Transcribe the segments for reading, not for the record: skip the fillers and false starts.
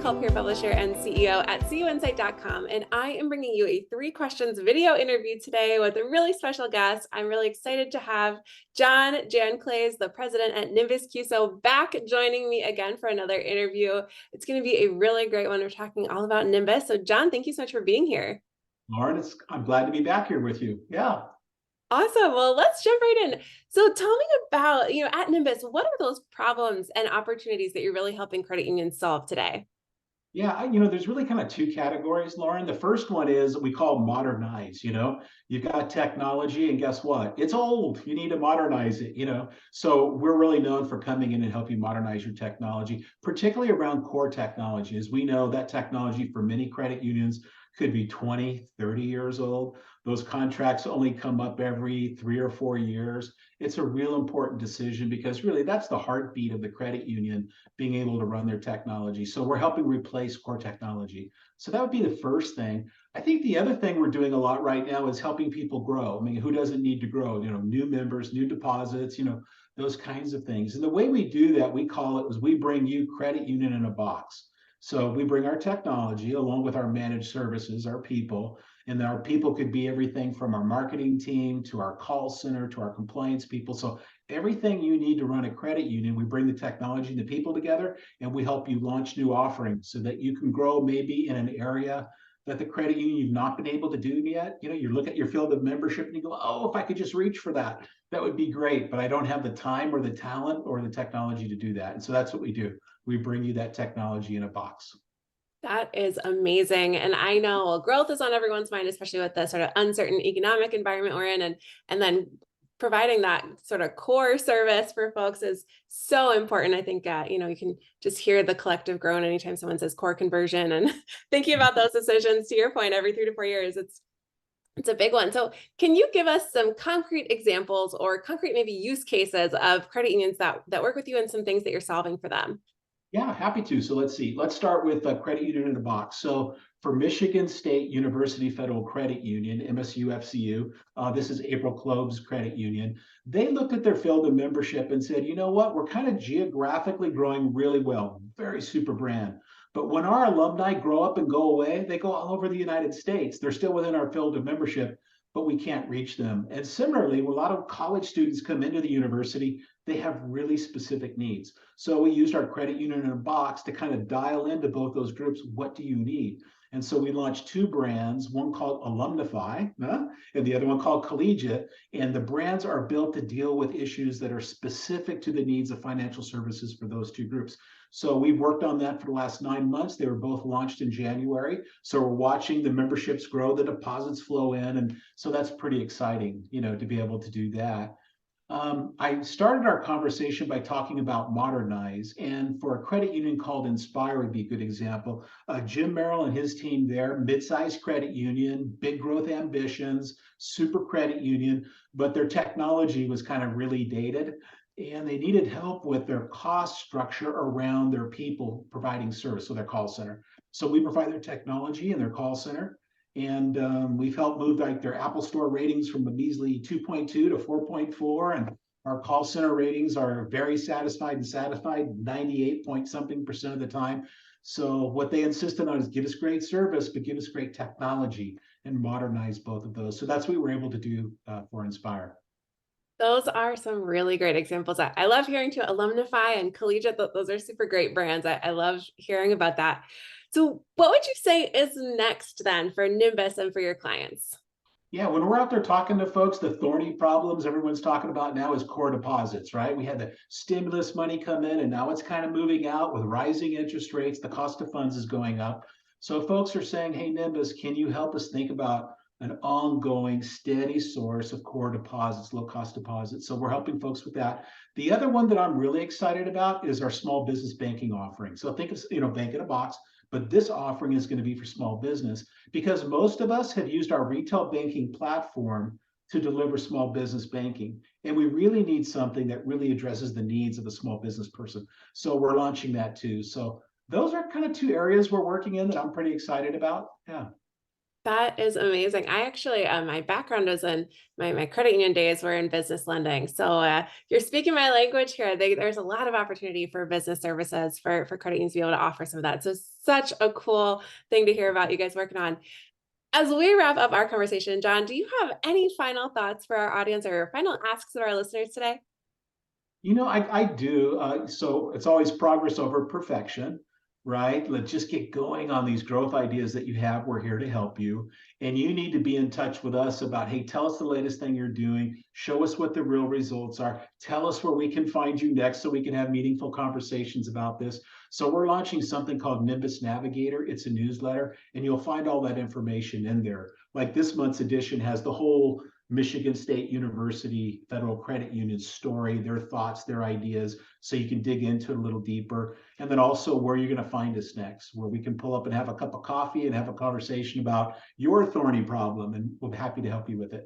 Culp here, publisher and CEO at CUInsight.com, and I am bringing you a 3 questions video interview today with a really special guest. I'm really excited to have Janclaes, the president at Nymbus CUSO, back joining me again for another interview. It's going to be a really great one. We're talking all about Nymbus. So John, thank you so much for being here. Lauren, I'm glad to be back here with you. Yeah. Awesome. Well, let's jump right in. So tell me about, at Nymbus, what are those problems and opportunities that you're really helping credit unions solve today? Yeah, there's really kind of two categories, Lauren. The first one is we call modernize. You've got technology, and guess what? It's old. You need to modernize it. So we're really known for coming in and helping modernize your technology, particularly around core technology. As we know, that technology for many credit unions could be 20, 30 years old. Those contracts only come up every 3 or 4 years. It's a real important decision because really that's the heartbeat of the credit union, being able to run their technology. So we're helping replace core technology. So that would be the first thing. I think the other thing we're doing a lot right now is helping people grow. I mean, who doesn't need to grow? New members, new deposits, those kinds of things. And the way we do that, we call it, is we bring you credit union in a box. So we bring our technology along with our managed services, our people, and our people could be everything from our marketing team to our call center to our compliance people. So everything you need to run a credit union, we bring the technology and the people together, and we help you launch new offerings so that you can grow maybe in an area that the credit union you've not been able to do yet. You look at your field of membership and you go, oh, if I could just reach for that, that would be great. But I don't have the time or the talent or the technology to do that. And so that's what we do. We bring you that technology in a box. That is amazing. And I know growth is on everyone's mind, especially with the sort of uncertain economic environment we're in. And then providing that sort of core service for folks is so important. I think, you can just hear the collective groan anytime someone says core conversion and thinking about those decisions, to your point, every 3 to 4 years, it's a big one. So can you give us some concrete examples or concrete maybe use cases of credit unions that work with you and some things that you're solving for them? Yeah, happy to. So let's see. Let's start with a credit union in a box. So for Michigan State University Federal Credit Union, MSU-FCU, this is April Kloeb's credit union. They looked at their field of membership and said, you know what? We're kind of geographically growing really well, very super brand. But when our alumni grow up and go away, they go all over the United States. They're still within our field of membership, but we can't reach them. And similarly, when a lot of college students come into the university, they have really specific needs. So we used our credit union in a box to kind of dial into both those groups. What do you need? And so we launched 2 brands, one called Alumnify, and the other one called Collegiate. And the brands are built to deal with issues that are specific to the needs of financial services for those 2 groups. So we've worked on that for the last 9 months. They were both launched in January. So we're watching the memberships grow, the deposits flow in. And so that's pretty exciting, to be able to do that. I started our conversation by talking about modernize, and for a credit union called Inspire would be a good example. Jim Merrill and his team there, mid-sized credit union, big growth ambitions, super credit union, but their technology was kind of really dated, and they needed help with their cost structure around their people providing service, so their call center. So we provide their technology and their call center. And we've helped move like their Apple Store ratings from a measly 2.2 to 4.4. And our call center ratings are very satisfied, 98 point something% of the time. So what they insisted on is give us great service, but give us great technology and modernize both of those. So that's what we're able to do for Inspire. Those are some really great examples. I love hearing to Alumnify and Collegiate. Those are super great brands. I love hearing about that. So what would you say is next then for Nymbus and for your clients? Yeah, when we're out there talking to folks, the thorny problems everyone's talking about now is core deposits, right? We had the stimulus money come in and now it's kind of moving out with rising interest rates. The cost of funds is going up. So folks are saying, hey, Nymbus, can you help us think about an ongoing steady source of core deposits, low cost deposits? So we're helping folks with that. The other one that I'm really excited about is our small business banking offering. So think of, bank in a box, but this offering is going to be for small business because most of us have used our retail banking platform to deliver small business banking. And we really need something that really addresses the needs of a small business person. So we're launching that too. So those are kind of 2 areas we're working in that I'm pretty excited about. Yeah. That is amazing. I actually, my background was in my credit union days were in business lending. So you're speaking my language here. There's a lot of opportunity for business services for credit unions to be able to offer some of that. So such a cool thing to hear about you guys working on. As we wrap up our conversation, John, do you have any final thoughts for our audience or final asks of our listeners today? I do. So it's always progress over perfection, right? Let's just get going on these growth ideas that you have. We're here to help you. And you need to be in touch with us about, hey, tell us the latest thing you're doing. Show us what the real results are. Tell us where we can find you next so we can have meaningful conversations about this. So we're launching something called Nymbus Navigator. It's a newsletter, and you'll find all that information in there. Like this month's edition has the whole Michigan State University Federal Credit Union story, their thoughts, their ideas, so you can dig into it a little deeper. And then also where you're going to find us next, where we can pull up and have a cup of coffee and have a conversation about your thorny problem. And we're happy to help you with it.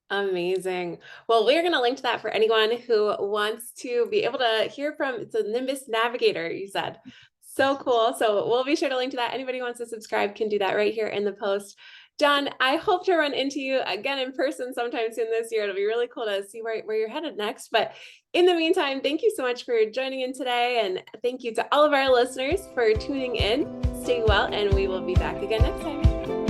Amazing. Well, we're going to link to that for anyone who wants to be able to hear from. It's a Nimbus Navigator, you said. So cool. So we'll be sure to link to that. Anybody who wants to subscribe can do that right here in the post. John, I hope to run into you again in person sometime soon this year. It'll be really cool to see where you're headed next. But in the meantime, thank you so much for joining in today. And thank you to all of our listeners for tuning in. Stay well, and we will be back again next time.